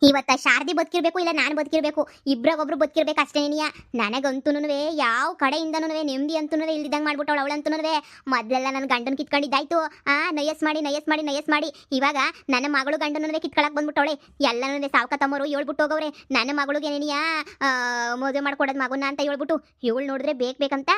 ಇವತ್ತ ಶಾರದಿ ಬದುಕಿರ್ಬೇಕು ಇಲ್ಲ ನಾನು ಬದುಕಿರ್ಬೇಕು, ಇಬ್ರಾಗೊಬ್ರು ಬದುಕಿರ್ಬೇಕು ಅಷ್ಟೇನಿಯ. ನನಗಂತೂನುವೆ ಯಾವ ಕಡೆಯಿಂದನೂ ನೆಮ್ಮದಿ ಅಂತೂನುವೆ ಇಲ್ದಿದ್ದಂಗೆ ಮಾಡ್ಬಿಟ್ಟವಳು ಅವಳಂತೂನುವೆ. ಮೊದಲೆಲ್ಲ ನನ್ನ ಗಂಡನ ಕಿತ್ಕೊಂಡಿದ್ದಾಯ್ತು, ನಯಸ್ ಮಾಡಿ ಇವಾಗ ನನ್ನ ಮಗಳು ಗಂಡನೂ ಕಿತ್ಕೊಳಕ್ ಬಂದ್ಬಿಟ್ಟವಳೆ. ಎಲ್ಲನೂ ಸಾವ್ಕ ತಮ್ಮರು ಹೇಳ್ಬಿಟ್ಟು ಹೋಗವ್ರೆ, ನನ್ನ ಮಗಳಿಗೆ ಏನೇನಿಯ ಮದುವೆ ಮಾಡ್ಕೊಡೋದು ಮಗುನ ಅಂತ ಹೇಳ್ಬಿಟ್ಟು. ಇವಳು ನೋಡಿದ್ರೆ ಬೇಕಂತ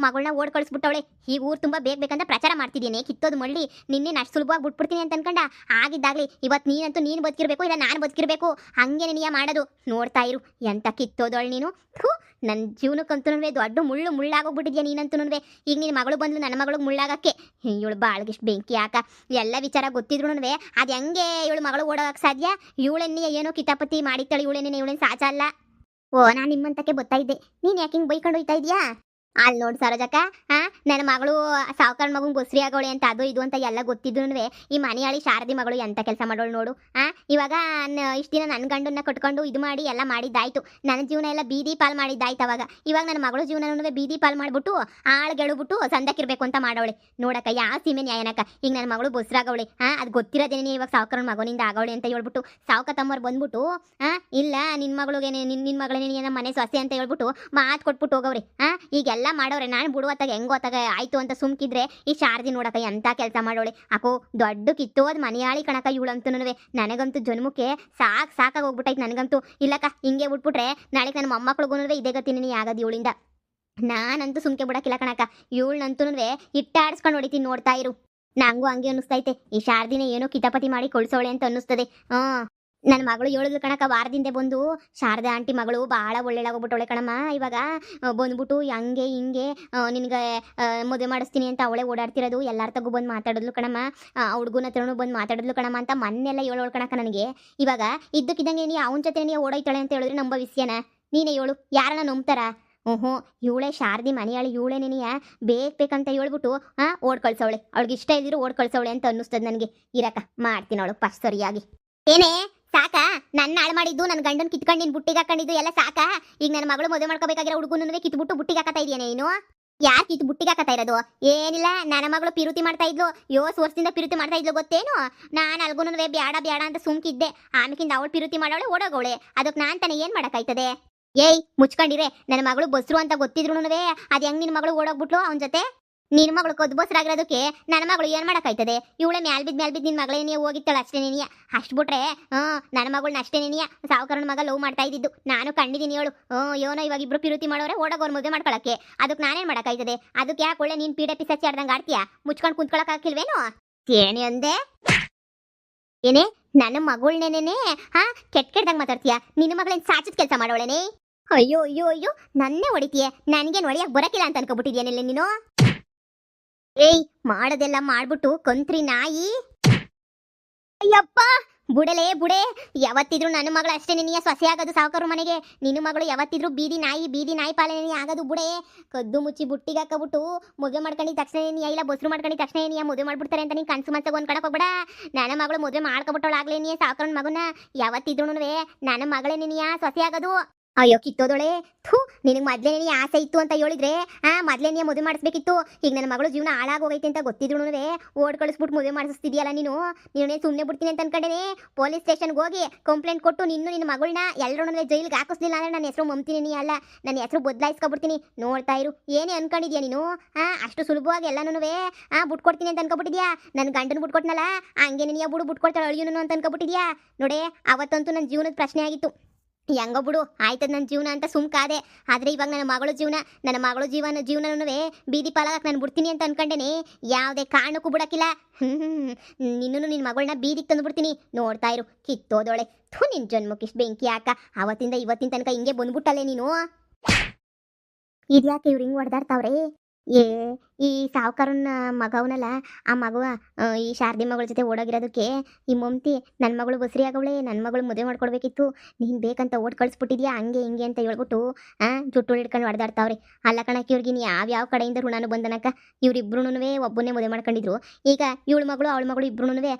ಮಗಳನ್ನ ಓಡ್ ಕಳಿಸ್ಬಿಟ್ಟವಳೆ. ಈ ಊರು ತುಂಬ ಬೇಕಂತ ಪ್ರಚಾರ ಮಾಡ್ತಿದ್ದೀನಿ, ಕಿತ್ತೋದು ಮಳ್ಳಿ ನಿನ್ನೆ ಅಷ್ಟು ಸುಲಭವಾಗಿ ಬಿಟ್ಬಿಡ್ತೀನಿ ಅಂತ ಅನ್ಕೊಂಡ. ಆಗಿದ್ದಾಗಲಿ ಇವತ್ತು ನೀನು ಬದುಕಿರ್ಬೇಕು ಇಲ್ಲ ನಾನು ಬದುಕಿರ್ಬೇಕು, ಹಂಗೆ ನೀನು ಮಾಡೋದು. ನೋಡ್ತಾ ಇರು ಎಂತ ಕಿತ್ತೋದವಳು ನೀನು. ನನ್ನ ಜೀವನಕ್ಕಂತೂ ದೊಡ್ಡ ಮುಳ್ಳಾಗೋಗ್ಬಿಟ್ಟಿದ್ಯಾ ನೀನಂತೂ. ಈಗ ನಿನ್ನ ಮಗಳು ಬಂದ್ಲು ನನ್ನ ಮಗಳಿಗೆ ಮುಳ್ಳಾಗಕ್ಕೆ. ಇವಳು ಬಾಳ್ಗಿಷ್ಟು ಬೆಂಕಿ ಯಾಕ, ಎಲ್ಲ ವಿಚಾರ ಗೊತ್ತಿದ್ರು ಅದು ಹೆಂಗೆ ಇವಳು ಮಗಳು ಓಡೋಗಕ್ಕೆ ಸಾಧ್ಯ? ಇವಳನ್ನೇ ಏನೋ ಕಿತಾಪತಿ ಮಾಡಿತ್ತಾಳೆ, ಇವಳೇನೇನು ಸಾಚ ಅಲ್ಲ. ಓ, ನಾನು ನಿಮ್ಮಂತಕ್ಕೆ ಬರ್ತಾ ಇದ್ದೆ, ನೀನು ಯಾಕೆ ಹಿಂಗೆ ಬೈಕೊಂಡು ಹೋಯ್ತಾ ಇದೆಯಾ? ಅಲ್ಲಿ ನೋಡಿ ಸರೋಜಕ್ಕ, ನನ್ನ ಮಗಳು ಸಾವುಕಾರ ಮಗಂಗೆ ಬಸ್ರಿ ಆಗೋಳೆ ಅಂತ ಅದು ಇದು ಅಂತ ಎಲ್ಲ ಗೊತ್ತಿದ್ರು ಈ ಮನೆಯಾಳಿ ಶಾರದಿ ಮಗಳು ಎಂತ ಕೆಲಸ ಮಾಡೋಳು ನೋಡು. ಇವಾಗ ಇಷ್ಟು ದಿನ ನನ್ನ ಗಂಡನ್ನ ಕಟ್ಕೊಂಡು ಇದು ಮಾಡಿ ಎಲ್ಲ ಮಾಡಿದ್ದಾಯ್ತು, ನನ್ನ ಜೀವನ ಎಲ್ಲ ಬೀದಿ ಪಾಲ್ ಮಾಡಿದ್ದಾಯ್ತು. ಇವಾಗ ನನ್ನ ಮಗಳು ಜೀವನನೂ ಬೀದಿ ಪಾಲ್ ಮಾಡಿಬಿಟ್ಟು ಆಳ್ಗೆಳುಬಿಟ್ಟು ಸಂದಕ್ಕಿರ್ಬೇಕು ಅಂತ ಮಾಡೋಳೆ ನೋಡಕ್ಕ. ಯಾವ ಸೀಮೆ ನ್ಯಾಯನಕ್ಕ? ಈಗ ನನ್ನ ಮಗಳು ಬಸ್ರಾಗವಳೆ, ಅದು ಗೊತ್ತಿರೋದೇನೆ ಇವಾಗ ಸಾವುಕಾರ ಮಗನಿಂದ ಆಗೋಳೆ ಅಂತ ಹೇಳ್ಬಿಟ್ಟು ಸಾವುಕ ತಮ್ಮರು ಬಂದ್ಬಿಟ್ಟು ಇಲ್ಲ ನಿನ್ನ ಮಗಳಿಗೆ ನಿನ್ನ ಮಗಳೇನೇ ನಮ್ಮ ಮನೆ ಸೊಸೆ ಅಂತ ಹೇಳ್ಬಿಟ್ಟು ಮಾತು ಕೊಟ್ಬಿಟ್ಟು ಹೋಗವ್ರೆ. ಈಗೆಲ್ಲ ಮಾಡೋರೆ. ನಾನು ಬಿಡುವತ್ತಾಗ ಹೆಂಗೋತ್ತಾಗ ಆಯ್ತು ಅಂತ ಸುಮ್ಕಿದ್ರೆ ಈ ಶಾರದಿ ನೋಡಕ ಎಂತ ಕೆಲಸ ಮಾಡೋಳೆ. ಅಕೋ ದೊಡ್ಡ ಕಿತ್ತೋದ್ ಮನೆಯಾಳಿ ಕಣಕ ಇವಳಂತೂ. ನನಗಂತೂ ಜನ್ಮಕ್ಕೆ ಸಾಕಾಗಿ ಹೋಗ್ಬಿಟ್ಟೈತೆ ನನಗಂತೂ. ಇಲ್ಲಕ್ಕ ಹಿಂಗೆ ಬಿಟ್ಬಿಟ್ರೆ ನಾಳೆ ನನ್ನ ಮೊಮ್ಮಕ್ಳಿಗೂ ಇದೇ ಗತಿನೇ ಆಗದು ಇವಳಿಂದ. ನಾನಂತೂ ಸುಮ್ಕೆ ಬಿಡಕ್ಕಿಲ್ಲ ಕಣಕ. ಇವಳನ್ನಂತೂ ಇಟ್ಟಾಡ್ಸ್ಕೊಂಡು ಹೊಡಿತೀನಿ, ನೋಡ್ತಾ ಇರು. ನಂಗೂ ಹಂಗೆ ಅನ್ನಿಸ್ತೈತೆ, ಈ ಶಾರದಿನ ಏನೋ ಕಿತಾಪತಿ ಮಾಡಿ ಕೊಳ್ಸೋಳೆ ಅಂತ ಅನ್ನಿಸ್ತದೆ. ನನ್ನ ಮಗಳು ಹೇಳಿದ್ಲು ಕಣಕ, ವಾರದಿಂದ ಬಂದು ಶಾರದಾ ಆಂಟಿ ಮಗಳು ಭಾಳ ಒಳ್ಳೆಳಾಗೋಗ್ಬಿಟ್ಟವಳೆ ಕಣಮ್ಮ. ಇವಾಗ ಬಂದ್ಬಿಟ್ಟು ಹಂಗೆ ಹಿಂಗೆ ನಿನಗೆ ಮದುವೆ ಮಾಡಿಸ್ತೀನಿ ಅಂತ ಅವಳೇ ಓಡಾಡ್ತಿರೋದು, ಎಲ್ಲರ ತಗೋ ಬಂದು ಮಾತಾಡಿದ್ಲು ಕಣಮ್ಮ, ಹುಡುಗನ ಹತ್ರನೂ ಬಂದು ಮಾತಾಡಿದ್ಲು ಕಣಮ್ಮ ಅಂತ ಮೊನ್ನೆಲ್ಲ ಹೇಳೋಳು ಕಣಕ ನನಗೆ. ಇವಾಗ ಇದ್ದಕ್ಕಿದ್ದಂಗೆ ನೀ ಅವನ ಜೊತೆ ನೀ ಓಡೋಯ್ತಾಳೆ ಅಂತ ಹೇಳಿದ್ರೆ ನಂಬ ವಿಷಯನ? ನೀನೇ ಹೇಳು, ಯಾರನ್ನ ನಂಬ್ತಾರ? ಇವಳೇ ಶಾರದಿ ಮನೆಯಾಳಿ, ಇವಳೇನೇನಿಯ ಬೇಕಂತ ಹೇಳ್ಬಿಟ್ಟು ಓಡ್ ಕಳ್ಸವಳೆ. ಅವಳಿಗೆ ಇಷ್ಟ ಇದ್ದಿರು ಓಡ್ ಕಳ್ಸವಳೆ ಅಂತ ಅನ್ನಿಸ್ತದೆ ನನಗೆ. ಇರಕ್ಕ ಮಾಡ್ತೀನಿ ಅವಳು ಫಸ್ಟ್ ಸರಿಯಾಗಿ. ಏನೇ ಸಾಕ ನನ್ನ ಹಾಳು ಮಾಡಿದ್ದು, ನನ್ನ ಗಂಡನ ಕಿತ್ಕೊಂಡು ನೀನು ಬುಟ್ಟಿಗೆ ಹಾಕೊಂಡಿದ್ದು ಎಲ್ಲ ಸಾಕ? ಈಗ ನನ್ನ ಮಗಳು ಮದುವೆ ಮಾಡ್ಕೋಬೇಕಾಗಿರೋ ಹುಡುಗನೂ ಕಿತ್ಬಿಟ್ಟು ಬುಟ್ಟಿಗೆ ಹಾಕತಾ ಇದೆಯಾ ನೀನು? ಯಾರು ಕಿತ್ತು ಬುಟ್ಟಿಗೆ ಹಾಕತಾ ಇರೋದು? ಏನಿಲ್ಲ, ನನ್ನ ಮಗಳು ಪಿರುತಿ ಮಾಡ್ತಾ ಇದ್ಲು, 7 ವರ್ಷದಿಂದ ಪಿರುತಿ ಮಾಡ್ತಾ ಇದ್ಲು ಗೊತ್ತೇನು? ನಾನು ಅಲ್ಗುನೂ ಬ್ಯಾಡ ಅಂತ ಸುಮ್ಕಿದ್ದೆ. ಆಮೇಕಿಂದ ಅವಳು ಪಿರುತಿ ಮಾಡೋಳೆ ಓಡೋಗೋಳೆ. ಅದಕ್ಕೆ ನಾನು ತಾನೇ ಏನು ಮಾಡೋಕ್ಕಾಯ್ತದೆ? ಏಯ್ ಮುಚ್ಕೊಂಡಿರೆ, ನನ್ನ ಮಗಳು ಬಸ್ರು ಅಂತ ಗೊತ್ತಿದ್ರು ಅದು ಹೆಂಗೆ ನಿನ್ನ ಮಗಳು ಓಡೋಗ್ಬಿಟ್ಲು ಅವನ ಜೊತೆ? ನಿನ್ನ ಮಗಳು ಕೊದ್ದು ಬಸ್ರಾಗಿರೋದಕ್ಕೆ ನನ್ನ ಮಗಳು ಏನು ಮಾಡೋಕ್ಕಾಯ್ತದೆ? ಇವಳೆ ಮ್ಯಾಲ್ ಬಿದ್ದು ನಿನ್ನ ಮಗಳೇನೇ ಹೋಗಿತ್ತಾಳೆ ಅಷ್ಟೇನೇನಿಯ. ಅಷ್ಟು ಬಿಟ್ರೆ ನನ್ನ ಮಗಳನ್ನ ಅಷ್ಟೇನೇನಿಯ ಸಾವುಕಾರನ ಮಗ ಲವ್ ಮಾಡ್ತಾ ಇದ್ದಿದ್ದು ನಾನು ಕಂಡಿದ್ದೀನಿ. ಹೇಳು ಏನೋ ಇವಾಗ ಇಬ್ರು ಪಿರುತಿ ಮಾಡೋರೆ ಓಡೋಗೋರು ಮದುವೆ ಮಾಡ್ಕೊಳಕ್ಕೆ. ಅದಕ್ಕೆ ನಾನೇನು ಮಾಡೋಕ್ಕಾಯ್ತದೆ? ಅದಕ್ಕೆ ಯಾಕೆ ಒಳ್ಳೆ ನೀನು ಪೀಡೆ ಪಿಸಾಚಿ ಆಡ್ದಂಗೆ ಆಡ್ತೀಯಾ? ಮುಚ್ಕೊಂಡು ಕುಂತ್ಕೊಳಕ್ ಹಾಕಿಲ್ವೇನು? ಏನೇ ಅಂದೆ? ಏನೇ ನನ್ನ ಮಗಳನ್ನೇನೇ ಕೆಟ್ಟದಂಗೆ ಮಾತಾಡ್ತೀಯಾ? ನಿನ್ನ ಮಗಳೇನು ಸಾಚಿದ ಕೆಲಸ ಮಾಡೋಳೇನೆ? ಅಯ್ಯೋ ಅಯ್ಯೋ ಅಯ್ಯೋ, ನನ್ನೇ ಹೊಡಿತೀಯ? ನನಗೇನು ಹೊಡಿಯಕ್ಕೆ ಬರೋಕಿಲ್ಲ ಅಂತ ಅನ್ಕೊಬಿಟ್ಟಿದ್ಯಾನೆಲ್ಲ ನೀನು? ಏಯ್ ಮಾಡೋದೆಲ್ಲ ಮಾಡ್ಬಿಟ್ಟು ಕಂತ್ರಿ ನಾಯಿ. ಅಯ್ಯಪ್ಪ ಬುಡೆ, ಯಾವತ್ತಿದ್ರು ನನ್ನ ಮಗಳು ಅಷ್ಟೇ ನಿನಗೆ ಸೊಸೆ ಆಗೋದು ಸಾವುಕಾರ ಮನೆಗೆ. ನಿನ್ನ ಮಗಳು ಯಾವತ್ತಿದ್ರು ಬೀದಿ ನಾಯಿ ಪಾಲನೆ ಆಗೋದು ಬುಡೆ. ಕದ್ದು ಮುಚ್ಚಿ ಬುಟ್ಟಿಗೆ ಹಾಕಬಿಟ್ಟು ಮದುವೆ ಮಾಡ್ಕೊಂಡಿದ್ದ ತಕ್ಷಣ ಇಲ್ಲ ಬಸ್ರು ಮಾಡ್ಕೊಂಡಿದ್ದ ತಕ್ಷಣ ಏನಿಯ ಮದುವೆ ಮಾಡ್ಬಿಡ್ತಾರೆ ಅಂತ ನೀನು ಕನ್ಸು ಮನ್ಸಾಗ ಒಂದು ಕಡಕ್ಕೆ ಹೋಗ್ಬೇಡ. ನನ್ನ ಮಗಳು ಮದುವೆ ಮಾಡ್ಕೊಬಿಟ್ಟವಳು ಆಗ್ಲೇನಿಯ ಸಾವುಕಾರನ ಮಗನ. ಯಾವತ್ತಿದ್ರು ನನ್ನ ಮಗಳೇ ನಿನಿಯ ಸೊಸೆ ಆಗೋದು. ಅಯ್ಯೋ ಕಿತ್ತೋದೊಳೆ, ನಿನಗೆ ಮೊದಲೇ ಆಸೆ ಇತ್ತು ಅಂತ ಹೇಳಿದ್ರೆ ಮೊದಲೇ ಮದುವೆ ಮಾಡಿಸ್ಬೇಕಿತ್ತು. ಈಗ ನನ್ನ ಮಗಳು ಜೀವನ ಹಾಳಾಗೋಗೈತೆ ಅಂತ ಗೊತ್ತಿದ್ರು ಓಡ್ ಕಳಿಸ್ಬಿಟ್ಟು ಮದುವೆ ಮಾಡಿಸ್ತಿದ್ಯಲ್ಲ ನೀನೇ ಸುಮ್ಮನೆ ಬಿಡ್ತೀನಿ ಅಂತ ಅನ್ಕೊಂಡೇನೆ. ಪೊಲೀಸ್ ಸ್ಟೇಷನ್ಗೆ ಹೋಗಿ ಕಂಪ್ಲೇಂಟ್ ಕೊಟ್ಟು ನಿನ್ನ ಮಗಳನ್ನ ಎಲ್ಲರೂ ಜೈಲಿಗೆ ಹಾಕಿಸ್ಲಿಲ್ಲ ಅಂದ್ರೆ ನನ್ನ ಹೆಸರು ಮಮ್ತೀನಿ ಅಲ್ಲ, ನನ್ನ ಹೆಸರು ಬದಲಾಯಿಸ್ಕೊಬಿಡ್ತೀನಿ. ನೋಡ್ತಾ ಇರು. ಏನೇ ಅನ್ಕೊಂಡಿದ್ಯಾ ನೀನು? ಅಷ್ಟು ಸುಲಭವಾಗಿ ಎಲ್ಲನೂ ಬಿಟ್ಕೊಡ್ತೀನಿ ಅಂತ ಅನ್ಕೊಬಿಟ್ಟಿದ್ಯಾ? ನನ್ನ ಗಂಡನ ಬಿಟ್ಕೊಟ್ನಲ್ಲ ಹಂಗೆ ನೀನು ಬಿಟ್ಕೊಡ್ತಾಳೆ ಅಳಿಯೋನು ಅಂತ ಅನ್ಕೊಬಿಟ್ಟಿದ್ಯಾ? ನೋಡೇ ಅವತ್ತಂತೂ ನನ್ನ ಜೀವನದ ಪ್ರಶ್ನೆ ಆಗಿತ್ತು. ಹೆಂಗೋ ಬಿಡು ಆಯ್ತದ ನನ್ನ ಜೀವನ ಅಂತ ಸುಮ್ಕಾದೆ. ಆದರೆ ಇವಾಗ ನನ್ನ ಮಗಳು ಜೀವನನೂ ಬೀದಿ ಪಾಲಾಗಕ್ಕೆ ನಾನು ಬಿಡ್ತೀನಿ ಅಂತ ಅನ್ಕೊಂಡೇನೆ. ಯಾವುದೇ ಕಾರಣಕ್ಕೂ ಬಿಡಕ್ಕಿಲ್ಲ. ನಿನ್ನ ಮಗಳನ್ನ ಬೀದಿಗೆ ತಂದು ಬಿಡ್ತೀನಿ. ನೋಡ್ತಾ ಇರು. ಕಿತ್ತೋದೊಳೆ, ನಿನ್ನ ಜನ್ಮಕ್ಕಿಷ್ಟು ಬೆಂಕಿ ಯಾಕ? ಅವತ್ತಿಂದ ಇವತ್ತಿನ ತನಕ ಹಿಂಗೆ ಬಂದ್ಬಿಟ್ಟಲ್ಲೇ ನೀನು. ಇದ್ಯಾಕೆ ಇವ್ರು ಹಿಂಗೆ ಹೊಡೆದಾಡ್ತಾವ್ರೆ? ಈ ಸಾವುಕಾರನ ಮಗವನಲ್ಲ, ಆ ಮಗುವ ಈ ಶಾರದಿ ಮಗಳ ಜೊತೆ ಓಡೋಗಿರೋದಕ್ಕೆ ಈ ಮಮತಿ ನನ್ನ ಮಗಳು ಬಸ್ರಿ ಆಗವಳೆ, ನನ್ನ ಮಗಳು ಮದುವೆ ಮಾಡ್ಕೊಡ್ಬೇಕಿತ್ತು, ನೀನು ಬೇಕಂತ ಓಡ್ ಕಳಿಸ್ಬಿಟ್ಟಿದ್ಯಾ ಹಂಗೆ ಹಿಂಗೆ ಅಂತ ಹೇಳ್ಬಿಟ್ಟು ಜುಟ್ಟು ಹಿಡ್ಕೊಂಡು ಹೊಡೆದಾಡ್ತಾವ್ರೆ. ಅಲ್ಲ ಕಣಕ್ಕೆ ಇವ್ರಿಗೆ ಯಾವ ಕಡೆಯಿಂದ ಋಣನು ಬಂದನಕ. ಇವ್ರಿಬ್ರು ಒಬ್ಬನೇ ಮದುವೆ ಮಾಡ್ಕೊಂಡಿದ್ರು. ಈಗ ಇವಳ ಮಗಳು ಅವಳ ಮಗಳು ಇಬ್ರು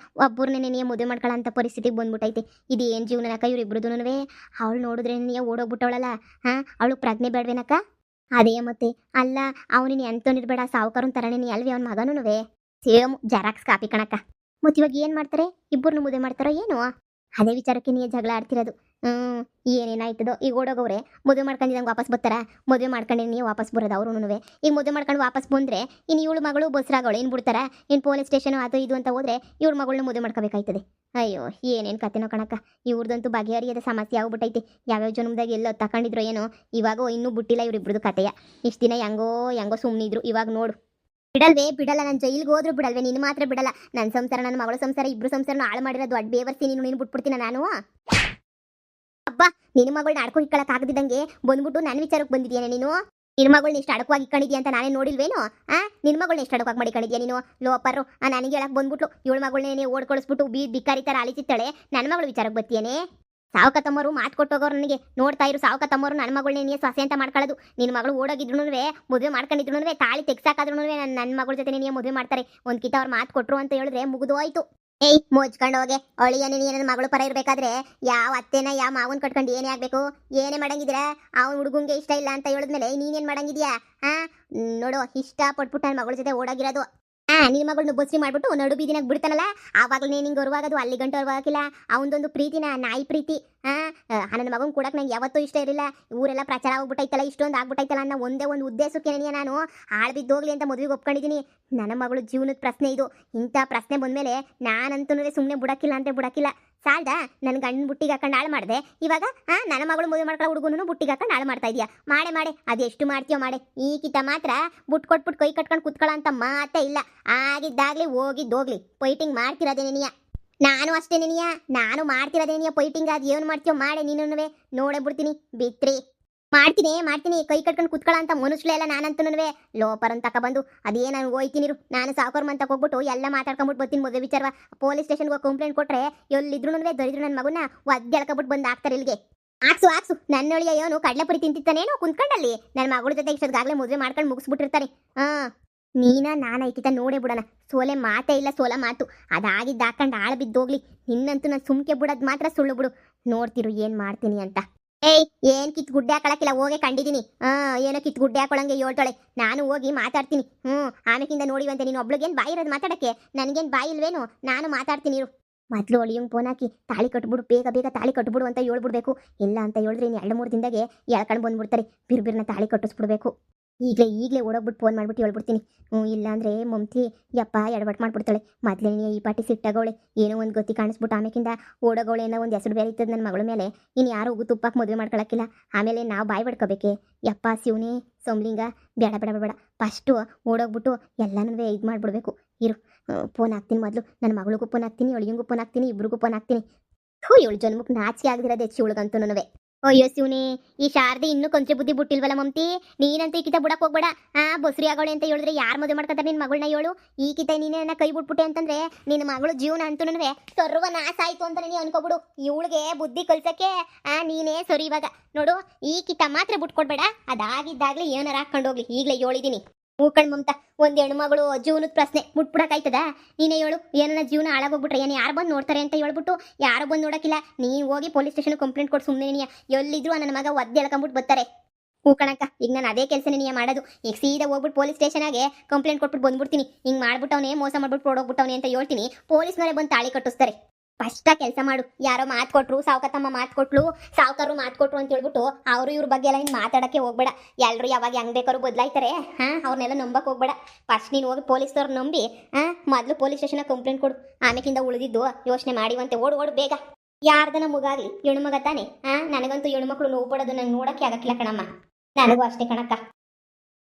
ಒಬ್ಬರನ್ನೇ ಮದುವೆ ಮಾಡ್ಕೊಳ್ಳೋ ಪರಿಸ್ಥಿತಿಗೆ ಬಂದ್ಬಿಟ್ಟೈತೆ. ಇದು ಏನು ಜೀವನನಕ ಇವ್ರಿಬ್ರದೂ? ಅವಳು ನೋಡಿದ್ರೆ ಓಡೋಗ್ಬಿಟ್ಟವಳಲ್ಲ, ಅವಳು ಪ್ರಜ್ಞೆ ಬೇಡವೇನಕ್ಕ? ಅದೇ ಮತ್ತೆ ಅಲ್ಲ, ಅವನಿನ ಎಂತೋನಿರ್ಬೇಡ ಸಾವುಕಾರನ ತರನೇ ಅಲ್ವೇ ಅವನ ಮಗನೂ ಸೇಮ್ ಜೆರಾಕ್ಸ್ ಕಾಪಿ ಕಣಕ್ಕ. ಮತ್ತೆ ಇವಾಗ ಏನು ಮಾಡ್ತಾರೆ? ಇಬ್ಬರನ್ನು ಮದುವೆ ಮಾಡ್ತಾರೋ ಏನು? ಅದೇ ವಿಚಾರಕ್ಕೆ ನೀ ಜಗಳ ಆಡ್ತಿರೋದು. ಹ್ಮ್. ಏನೇನಾಯ್ತದೋ ಈಗ ಓಡೋಗವ್ರೆ. ಮದುವೆ ಮಾಡ್ಕೊಂಡಿದಂಗೆ ವಾಪಸ್ ಬರ್ತಾರ. ಮದುವೆ ಮಾಡ್ಕೊಂಡು ನೀವು ವಾಪಸ್ ಬರೋದು ಅವ್ರುನುವೆ. ಈಗ ಮದುವೆ ಮಾಡ್ಕೊಂಡು ವಾಪಸ್ ಬಂದ್ರೆ ಇನ್ನು ಇವಳು ಮಗಳು ಬಸ್ರಾಗಳು ಏನು ಬಿಡ್ತಾರ. ಇನ್ನು ಪೊಲೀಸ್ ಸ್ಟೇಷನ್ ಅದು ಇದು ಅಂತ ಹೋದ್ರೆ ಇವ್ರ ಮಗಳನ್ನ ಮದುವೆ ಮಾಡ್ಕೋಬೇಕಾಯ್ತದೆ. ಅಯ್ಯೋ ಏನೇನು ಕತೆನೋ ಕಣಕ್ಕ. ಇವ್ರದಂತೂ ಬಗೆಹರಿಯದ ಸಮಸ್ಯೆ ಆಗ್ಬಿಟ್ಟೈತಿ. ಯಾವ್ಯಾವ ಜನ್ಮದಾಗ ಎಲ್ಲೋ ತಕೊಂಡಿದ್ರು ಏನೋ. ಇವಾಗ ಇನ್ನೂ ಬಿಟ್ಟಿಲ್ಲ ಇವ್ರಿಬ್ರದ್ದು ಕತೆಯ. ಇಷ್ಟು ದಿನ ಹೆಂಗೋ ಹೆಂಗೋ ಸುಮ್ಮನಿದ್ರು. ಇವಾಗ ನೋಡು. ಬಿಡಲ್ವೇ ಬಿಡಲ್ಲ. ನಾನು ಜೈಲಿಗೆ ಹೋದ್ರು ಬಿಡಲ್ವೇ. ನಿನ್ನ ಮಾತ್ರ ಬಿಡಲ್ಲ. ನನ್ನ ಸಂಸಾರ ನನ್ನ ಮಗಳ ಸಂಸಾರ ಇಬ್ರು ಸಂಸಾರನ ಹಾಳು ಮಾಡಿರೋದು ದೊಡ್ಡ ಬೇವರ್ಸಿ. ನೀನು ಬಿಟ್ಬಿಡ್ತೀನ ನಾನು. ಅಬ್ಬಾ, ನಿನ್ನ ಮಗಳನ್ನ ಆಡ್ಕೊ ಇಕ್ಕಳಕ್ ಆಗದಿದ್ದಂಗೆ ಬಂದ್ಬಿಟ್ಟು ನನ್ನ ವಿಚಾರಕ್ಕೆ ಬಂದಿದ್ಯಾನೆ ನೀನು. ನಿನ್ನ ಮಗಳನ್ನ ಇಷ್ಟು ಅಡಕವಾಗಿ ಇಕ್ಕೊಂಡಿದ್ಯಾ ಅಂತ ನಾನೇ ನೋಡಿಲ್ವೇನು. ನಿನ್ನ ಮಗಳನ್ನ ಎಷ್ಟು ಅಡಕವಾಗಿ ಮಾಡಿಕೊಂಡಿದ್ಯಾ ನೀನು ಲೋಪರು. ನನಗೆ ಹೇಳಕ್ ಬಂದ್ಬಿಟ್ಲು ಇವಳ ಮಗಳನ್ನೇ ಓಡ್ಕೊಳಿಸ್ಬಿಟ್ಟು ಬಿಕ್ಕಾರಿ ಥರ ಅಲಿತಿತ್ತಾಳೆ. ನನ್ನ ಮಗಳ ವಿಚಾರಕ್ಕೆ ಬತ್ತೀಯನೇ. ಸಾವುಕ ತಮ್ಮರು ಮಾತು ಕೊಟ್ಟೋಗೋರು ನನಗೆ ನೋಡ್ತಾ ಇರು. ಸಾವುಕ ತಮ್ಮರು ನನ್ನ ಮಗಳನ್ನೇ ಸೊಸೆ ಅಂತ ಮಾಡ್ಕೊಳ್ಳೋದು. ನಿನ್ನ ಮಗಳು ಓಡೋಗಿದ್ರು ಮದುವೆ ಮಾಡ್ಕೊಂಡಿದ್ರು ತಾಳಿ ತೆಗ್ಸಾಕಾದ್ರೂ ನನ್ನ ಮಗಳ ಜೊತೆ ನೀನು ಮದುವೆ ಮಾಡ್ತಾರೆ. ಒಂದು ಕಿತ ಅವ್ರು ಮಾತು ಕೊಟ್ಟರು ಅಂತ ಹೇಳಿದ್ರೆ ಮುಗಿದೋಯ್ತು. ಏಯ್ ಮುಚ್ಕೊಂಡು ಹೋಗೆ. ಅಳಿಯ ನೀನು ನನ್ನ ಮಗಳು ಪರ ಇರಬೇಕಾದ್ರೆ ಯಾವ ಅತ್ತೆನ ಯಾವ ಮಾವನ್ ಕಟ್ಕೊಂಡು ಏನೇ ಆಗ್ಬೇಕು. ಏನೇ ಮಾಡಂಗಿದ್ರ ಅವ್ನ ಹುಡುಗಂಗೆ ಇಷ್ಟ ಇಲ್ಲ ಅಂತ ಹೇಳಿದ್ಮೇಲೆ ನೀನೇನ್ ಮಾಡಂಗಿದ್ಯಾ. ನೋಡು ಇಷ್ಟ ಪಟ್ಬಿಟ್ಟು ನನ್ನ ಮಗಳ ಜೊತೆ ಓಡಾಗಿರೋದು. ನಿನ್ನ ಮಗಳನ್ನ ಬಸ್ರಿ ಮಾಡ್ಬಿಟ್ಟು ನಡು ಬೀದಿನಾಗ ಬಿಡ್ತಾನಲ್ಲ ಆವಾಗಲೇ ನಿಂಗೆ ಹೊರವಾಗೋದು. ಅಲ್ಲಿ ಗಂಟು ಹೊರವಾಗಿಲ್ಲ. ಅವನದೊಂದು ಪ್ರೀತಿನ ನಾಯಿ ಪ್ರೀತಿ. ನನ್ನ ಮಗನ ಕೊಡಕ್ಕೆ ನಂಗೆ ಯಾವತ್ತೂ ಇಷ್ಟ ಇರಲಿಲ್ಲ. ಊರೆಲ್ಲ ಪ್ರಚಾರ ಆಗ್ಬಿಟ್ಟೈತಲ್ಲ ಇಷ್ಟೊಂದು ಆಗ್ಬಿಟ್ಟೈತಲ್ಲ ಅನ್ನೋ ಒಂದೇ ಒಂದು ಉದ್ದೇಶಕ್ಕೆ ನಾನು ಆಳ್ಬಿದ್ದೋಗ್ಲಿ ಅಂತ ಮದುವೆಗೆ ಒಪ್ಕೊಂಡಿದ್ದೀನಿ. ನನ್ನ ಮಗಳು ಜೀವನದ ಪ್ರಶ್ನೆ ಇದು. ಇಂಥ ಪ್ರಶ್ನೆ ಬಂದಮೇಲೆ ನಾನಂತೂ ಸುಮ್ಮನೆ ಬಿಡಕ್ಕಿಲ್ಲ ಅಂತ ಬಿಡಕ್ಕಿಲ್ಲ. ಸಾಲ್ದ ನನ್ನ ಗಂಡನ ಬುಟ್ಟಿಗೆ ಹಾಕೊಂಡು ಹಾಳು ಮಾಡಿದೆ. ಇವಾಗ ನನ್ನ ಮಗಳು ಮದುವೆ ಮಾಡ್ಕೊಳ್ಳೋ ಹುಡುಗನು ಬುಟ್ಟಿಗೆ ಹಾಕೊಂಡು ಹಾಳು ಮಾಡ್ತಾ ಇದೆಯಾ. ಮಾಡೆ ಅದೆಷ್ಟು ಮಾಡ್ತೀಯೋ ಮಾಡೆ. ಈ ಕಿತ ಮಾತ್ರ ಬುಟ್ಟು ಕೊಟ್ಬಿಟ್ಟು ಕೈ ಕಟ್ಕೊಂಡು ಕುತ್ಕೊಳ್ಳೋ ಅಂತ ಮಾತೇ ಇಲ್ಲ. ಆಗಿದ್ದಾಗ್ಲಿ ಹೋಗಿದ್ದೋಗ್ಲಿ ಫೈಟಿಂಗ್ ಮಾಡ್ತಿರೋದೇ ನೀನಿಯ. ನಾನು ಅಷ್ಟೇ ನೀನಿಯ. ನಾನು ಮಾಡ್ತಿರೋದೇ ನೀನಿಯ ಫೈಟಿಂಗ್. ಅದು ಏನು ಮಾಡ್ತೀಯೋ ಮಾಡೆ. ನೀನು ನೋಡೇ ಬಿಡ್ತೀನಿ ಬಿತ್ರಿ. ಮಾಡ್ತೀನಿ ಕೈ ಕಟ್ಕೊಂಡು ಕುತ್ಕೊಳ್ಳೋ ಅಂತ ಮನುಷ್ಯಲೇ ಎಲ್ಲ ನಾನಂತೂ ಲೋಪರ್ ಅಂತ ತಗೊಬಂದು ಅದೇ ನಾನು ಹೋಯ್ತೀನಿ. ನಾನು ಸಾವುಕಾರ ಮಂತಕ್ಕೆ ಹೋಗ್ಬಿಟ್ಟು ಎಲ್ಲ ಮಾತಾಡ್ಕೊಂಬಿಟ್ಟು ಬರ್ತೀನಿ. ಮದುವೆ ವಿಚಾರವ ಪೊಲೀಸ್ ಸ್ಟೇಷನ್ಗೆ ಹೋಗಿ ಕಂಪ್ಲೇಂಟ್ ಕೊಟ್ಟರೆ ಎಲ್ಲಿದ್ರು ದರಿದ್ರು ನನ್ನ ಮಗುನ ಒದ್ದೆಳ್ಕೊಬಿಟ್ಟು ಬಂದು ಹಾಕ್ತಾರೆ ಇಲ್ಲಿಗೆ. ಹಾಕ್ಸು ನನ್ನ ಒಳಿಯ ಏನು ಕಡಲೆಪುರಿ ತಿಂತಿತ್ತಾನೇನೋ ಕುಂತ್ಕೊಂಡಲ್ಲಿ. ನನ್ನ ಮಗಳ ಜೊತೆ ಇಷ್ಟೊತ್ತಾಗಲೇ ಮದುವೆ ಮಾಡ್ಕೊಂಡು ಮುಗಿಸ್ಬಿಟ್ಟಿರ್ತಾರೆ. ನಾನ ಐಕಿತ ನೋಡೇ ಬಿಡೋಣ. ಸೋಲೆ ಮಾತೇ ಇಲ್ಲ. ಸೋಲ ಮಾತು ಅದಾಗಿದ್ದು ಹಾಕೊಂಡು ಆಳ ಬಿದ್ದೋಗ್ಲಿ. ನಿನ್ನಂತೂ ನಾನು ಸುಮ್ಕೆ ಬಿಡೋದು ಮಾತ್ರ ಸುಳ್ಳು ಬಿಡು. ನೋಡ್ತಿರು ಏನು ಮಾಡ್ತೀನಿ ಅಂತ. ಏಯ್ ಏನ್ ಕಿತ್ ಗುಡ್ಡೆ ಹಾಕೊಳಕ್ಕಿಲ್ಲ. ಹೋಗಿ ಕಂಡಿದ್ದೀನಿ. ಏನೋ ಕಿತ್ ಗುಡ್ಡೆ ಹಾಕೊಳಂಗೆ ಹೇಳ್ತಾಳೆ. ನಾನು ಹೋಗಿ ಮಾತಾಡ್ತೀನಿ. ಆಮೇಕಿಂದ ನೋಡಿವಂತೆ. ನೀನು ಒಬ್ಳಿಗೇನು ಬಾಯಿ ಇರೋದು ಮಾತಾಡಕ್ಕೆ. ನನಗೇನು ಬಾಯಿ ಇಲ್ವೇನು. ನಾನು ಮಾತಾಡ್ತೀನಿ ಇರು. ಮೊದಲು ಅಳಿಯಂಗೆ ಫೋನ್ ಹಾಕಿ ತಾಳಿ ಕಟ್ಬಿಡು ಬೇಗ ತಾಳಿ ಕಟ್ಬಿಡು ಅಂತ ಹೇಳ್ಬಿಡ್ಬೇಕು. ಇಲ್ಲ ಅಂತ ಹೇಳಿದ್ರೆ ಇನ್ನು 2-3 ದಿನದಾಗೆ ಎಳ್ಕೊಂಡು ಬಂದ್ಬಿಡ್ತಾರೆ. ಬಿರ್ಬಿರ್ನ ತಾಳಿ ಕಟ್ಟಿಸ್ಬಿಡ್ಬೇಕು. ಈಗಲೇ ಓಡೋಗ್ಬಿಟ್ಟು ಫೋನ್ ಮಾಡ್ಬಿಟ್ಟು ಹೇಳ್ಬಿಡ್ತೀನಿ. ಇಲ್ಲ ಅಂದರೆ ಮಮ್ತಿ ಯಪ್ಪ ಎಡವಟ್ಟು ಮಾಡ್ಬಿಡ್ತಾಳೆ. ಮೊದಲೇ ಈ ಪಾಟಿ ಸಿಟ್ಟಾಗವಳೆ. ಏನೋ ಒಂದು ಗೊತ್ತಿ ಕಾಣಿಸ್ಬಿಟ್ಟು ಆಮೇಕಿಂದ ಓಡೋಗವಳೆ ಅನ್ನೋ ಒಂದು ಹೆಸರು ಬೇರೆ ಇರ್ತದೆ ನನ್ನ ಮಗಳ ಮೇಲೆ. ಇನ್ನು ಯಾರು ಉಗು ತುಪ್ಪಕ್ಕೆ ಮದುವೆ ಮಾಡ್ಕೊಳಕ್ಕಿಲ್ಲ. ಆಮೇಲೆ ನಾವು ಬಾಯಿ ಬಡ್ಕೋಬೇಕೆ. ಯಪ್ಪ ಶಿವನೇ ಸೋಮ್ಲಿಂಗ ಬೇಡ ಫಸ್ಟು ಓಡೋಗ್ಬಿಟ್ಟು ಎಲ್ಲನೂ ಇದು ಮಾಡಿಬಿಡ್ಬೇಕು. ಇರು ಫೋನ್ ಹಾಕ್ತೀನಿ. ಮೊದಲು ನನ್ನ ಮಗಳಿಗೂ ಫೋನ್ ಹಾಕ್ತೀನಿ, ಅಳಿಯಂಗೂ ಫೋನ್ ಹಾಕ್ತೀನಿ, ಇಬ್ರಿಗೂ ಫೋನ್ ಹಾಕ್ತೀನಿ. ಇವಳು ಜನ್ಮಕ್ಕೆ ನಾಚಿಕೆ ಆಗದಿರೋದು ಹೆಚ್ಚು ಇವಳಿಗಂತೂ. ಅಯ್ಯೋ ಶಿವನೇ, ಈ ಶಾರದೆ ಇನ್ನೂ ಕೊಂಚ ಬುದ್ಧಿ ಬಿಟ್ಟಿಲ್ವಲ್ಲ ಮಮ್ತಿ. ನೀನಂತೂ ಈ ಕಿತ ಬಿಡಕ್ಕೆ ಹೋಗ್ಬೇಡ. ಬಸ್ರಿ ಆಗೋಳೆ ಅಂತ ಹೇಳಿದ್ರೆ ಯಾರು ಮದುವೆ ಮಾಡ್ಕೊತಾರೆ ನಿನ್ನ ಮಗಳನ್ನ. ಹೇಳು ಈ ಕಿತ ನೀನೇ ನನ್ನ ಕೈ ಬಿಟ್ಬಿಟ್ಟೆ ಅಂತಂದ್ರೆ ನಿನ್ನ ಮಗಳು ಜೀವನ ಅಂತೂ ಸರ್ವನಾಶ ಆಯ್ತು ಅಂತ ನೀನು ಅನ್ಕೋಬಿಡು. ಇವಳಿಗೆ ಬುದ್ಧಿ ಕಲ್ಸಕ್ಕೆ ನೀನೇ ಸರಿ. ಇವಾಗ ನೋಡು ಈ ಕಿತ ಮಾತ್ರ ಬಿಟ್ಕೊಡ್ಬೇಡ. ಅದಾಗಿದ್ದಾಗ್ಲಿ ಏನಾರ ಹಾಕೊಂಡು ಹೋಗ್ಲಿ. ಈಗಲೇ ಹೇಳಿದ್ದೀನಿ. ಮೂಕಣ್ ಮಮತಾ, ಒಂದು ಹೆಣ್ಮಗಳು ಜೀವನದ ಪ್ರಶ್ನೆ ಮುಟ್ಬಿಡಕ್ಕಾಯ್ತದ. ನೀನೇ ಹೇಳು. ಏನನ್ನ ಜೀವನ ಹಾಳಾಗೋಗ್ಬಿಟ್ರೆ ಏನು ಯಾರು ಬಂದು ನೋಡ್ತಾರೆ ಅಂತ ಹೇಳ್ಬಿಟ್ಟು ಯಾರು ಬಂದು ನೋಡೋಕ್ಕಿಲ್ಲ. ನೀನು ಹೋಗಿ ಪೊಲೀಸ್ ಸ್ಟೇಷನ್ ಕಂಪ್ಲೇಂಟ್ ಕೊಟ್ಟು ಸುಮ್ಮನೆ ನೀನು ಎಲ್ಲಿದ್ರು ನನ್ನ ಮಗ ಒದ್ದೆ ಎಳ್ಕೊಂಬಿಟ್ಟು ಬರ್ತಾರೆ. ಹೂಕಣಕ್ಕ, ಈಗ ನಾನು ಅದೇ ಕೆಲಸ ನೀನು ಮಾಡೋದು. ಈಗ ಸೀದಾ ಹೋಗ್ಬಿಟ್ಟು ಪೊಲೀಸ್ ಸ್ಟೇಷನಾಗೆ ಕಂಪ್ಲೇಂಟ್ ಕೊಟ್ಬಿಟ್ಟು ಬಂದ್ಬಿಡ್ತೀನಿ. ಹಿಂಗೆ ಮಾಡ್ಬಿಟ್ಟವನೇ ಮೋಸ ಮಾಡ್ಬಿಟ್ಟು ಹೊಡೋಗ್ಬಿಟ್ಟವನೇ ಅಂತ ಹೇಳ್ತೀನಿ. ಪೊಲೀಸ್ನವರೇ ಬಂದು ತಾಳಿ ಕಟ್ಟಿಸ್ತಾರೆ. ಫಸ್ಟ್ ಕೆಲಸ ಮಾಡು. ಯಾರೋ ಮಾತು ಕೊಟ್ರು, ಸಾವುಕತ್ತಮ್ಮ ಮಾತು ಕೊಟ್ಲು, ಸಾವುಕಾರರು ಮಾತು ಕೊಟ್ರು ಅಂತ ಹೇಳ್ಬಿಟ್ಟು ಅವರು ಇವ್ರ ಬಗ್ಗೆ ಎಲ್ಲ ಹಿಂಗೆ ಮಾತಾಡೋಕ್ಕೆ ಹೋಗ್ಬೇಡ. ಎಲ್ಲರೂ ಯಾವಾಗ ಹೆಂಗೆ ಬೇಕಾದ್ರು ಬದಲಾಯ್ತಾರೆ. ಅವ್ರನ್ನೆಲ್ಲ ನಂಬಕ್ಕೆ ಹೋಗ್ಬೇಡ. ಫಸ್ಟ್ ನೀನು ಹೋಗಿ ಪೊಲೀಸ್ನವ್ರು ನಂಬಿ ಮೊದಲು ಪೊಲೀಸ್ ಸ್ಟೇಷನಾಗ ಕಂಪ್ಲೇಂಟ್ ಕೊಡು. ಆಮೇಕಿಂದ ಉಳಿದಿದ್ದು ಯೋಚನೆ ಮಾಡಿವಂತೆ. ಓಡು ಬೇಗ. ಯಾರ್ದನ ಮಗಾಗ್ಲಿ ಹೆಣ್ಣು ಮಗ ತಾನೆ. ನನಗಂತೂ ಹೆಣ್ಮಕ್ಳು ನೋವು ಪಡೋದು ನಂಗೆ ನೋಡೋಕ್ಕೆ ಆಗಕ್ಕಿಲ್ಲ ಕಣಮ್ಮ. ನನಗೂ ಅಷ್ಟೇ ಕಣಕ್ಕ.